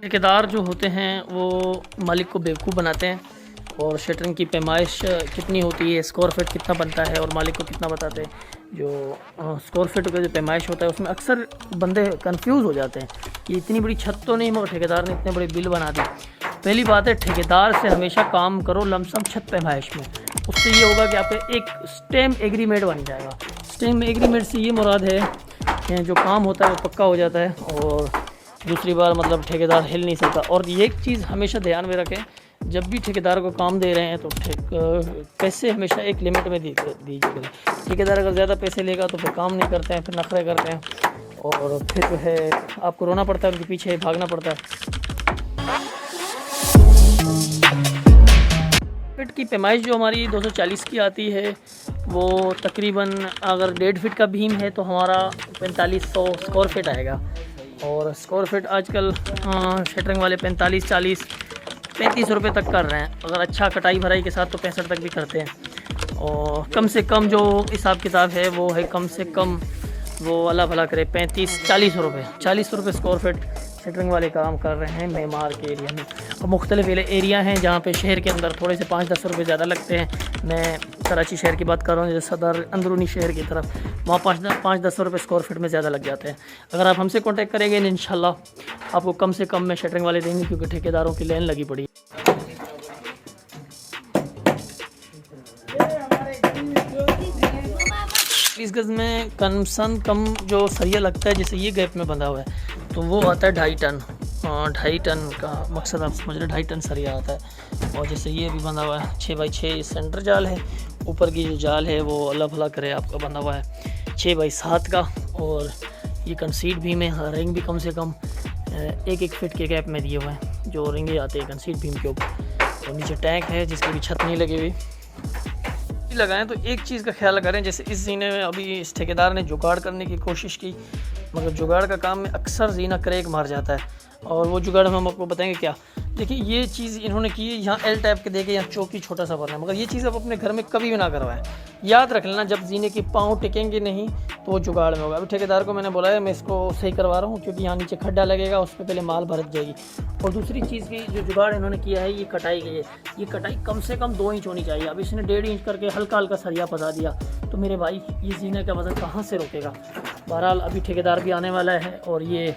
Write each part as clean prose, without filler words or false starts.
ठेकेदार जो होते हैं वो मालिक को बेवकूफ़ बनाते हैं और शटरिंग की पैमाइश कितनी होती है, स्क्वायर फीट कितना बनता है और मालिक को कितना बताते हैं। जो स्क्वायर फीट का जो पैमाइश होता है उसमें अक्सर बंदे कंफ्यूज हो जाते हैं कि इतनी बड़ी छत तो नहीं मगर ठेकेदार ने इतने बड़े बिल बना दी। पहली बात है, ठेकेदार से हमेशा काम करो लमसम छत पैमाइश में। उससे ये होगा कि आपका एक स्टैम्प एग्रीमेंट बन जाएगा। स्टैम्प एग्रीमेंट से ये मुराद है कि जो काम होता है वो पक्का हो जाता है और दूसरी बार मतलब ठेकेदार हिल नहीं सकता। और ये एक चीज़ हमेशा ध्यान में रखें, जब भी ठेकेदार को काम दे रहे हैं तो पैसे हमेशा एक लिमिट में दीजिए। ठेकेदार अगर ज़्यादा पैसे लेगा तो फिर काम नहीं करते हैं, फिर नखरे करते हैं और फिर जो है आपको रोना पड़ता है, उनके पीछे भागना पड़ता है। फीट की पैमाइश जो हमारी 240 की आती है वो तकरीबन अगर 1.5 फीट का बीम है तो हमारा 4500 स्क्वायर फीट आएगा। और स्क्वायर फीट आजकल शटरिंग वाले 45-40 35 रुपये तक कर रहे हैं। अगर अच्छा कटाई भराई के साथ तो 65 तक भी करते हैं। और कम से कम जो हिसाब किताब है वो है कम से कम वो अल्लाह भला करे 35-40 रुपये 40 रुपये स्क्वायर फीट शटरिंग वाले काम कर रहे हैं मेमार के एरिया में। और मुख्तलिफ एरिया हैं जहाँ पे शहर के अंदर थोड़े से 5-10 रुपये ज़्यादा लगते हैं। मैं कराची शहर की बात कर रहा हूँ, जैसे सदर अंदरूनी शहर की तरफ, वहाँ 5-10 रुपये स्क्वायर फीट में ज़्यादा लग जाते हैं। अगर आप हमसे कांटेक्ट करेंगे इंशाल्लाह आपको कम से कम में शटरिंग वाले देंगे, क्योंकि ठेकेदारों की लाइन लगी पड़ी है। 20 गज़ में कम से कम जो सरिया लगता है, जैसे ये गैप में बंधा हुआ है तो वो आता है 2.5 टन। 2.5 टन का मकसद आप समझ रहे, 2.5 टन सरिया आता है। और जैसे ये भी बंधा हुआ है 6x6 सेंटर जाल है, ऊपर की जो जाल है वो अल्लाह भला करे आपका बंधा हुआ है 6x7 का। और ये कंसीड बीम है, रिंग भी कम से कम 1-1 फीट के गैप में दिए हुए हैं जो रिंगे आते हैं कंसीड बीम के ऊपर। और नीचे टैंक है जिसकी भी छत नहीं लगी हुई लगाएं। तो एक चीज़ का ख्याल करें, जैसे इस जीने में अभी इस ठेकेदार ने जुगाड़ करने की कोशिश की, मगर जुगाड़ का काम में अक्सर जीना क्रैक मार जाता है। और वो जुगाड़ हम आपको बताएंगे क्या। देखिए ये चीज़ इन्होंने की, यहाँ एल टाइप के देके यहाँ चौकी छोटा सा बनना है, मगर ये चीज़ आप अपने घर में कभी भी ना करवाएं। याद रख लेना, जब जीने के पाँव टिकेंगे नहीं तो वो जुगाड़ में होगा। अभी ठेकेदार को मैंने बोला है मैं इसको सही करवा रहा हूँ, क्योंकि यहाँ नीचे खड्डा लगेगा, उस पर पहले माल भरत जाएगी। और दूसरी चीज़ की जो जुगाड़ इन्होंने किया है, ये कटाई की है। ये कटाई कम से कम 2 इंच होनी चाहिए। अब इसने 1.5 इंच करके हल्का हल्का सरिया फंसा दिया तो मेरे भाई ये जीने का वजन कहाँ से रोकेगा। बहरहाल अभी ठेकेदार भी आने वाला है और ये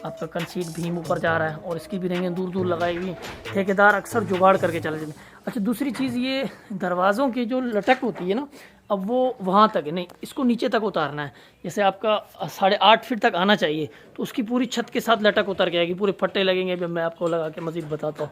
आपका कंसीड भीम ऊपर जा रहा है और इसकी भी रेंगें दूर दूर लगाई हुई। ठेकेदार अक्सर जुगाड़ करके चले जाते हैं। अच्छा, दूसरी चीज़ ये दरवाज़ों की जो लटक होती है ना, अब वो वहाँ तक है नहीं, इसको नीचे तक उतारना है। जैसे आपका 8.5 फीट तक आना चाहिए तो उसकी पूरी छत के साथ लटक उतर के आएगी, पूरे फट्टे लगेंगे। अभी मैं आपको लगा के मज़ीद बताता हूँ।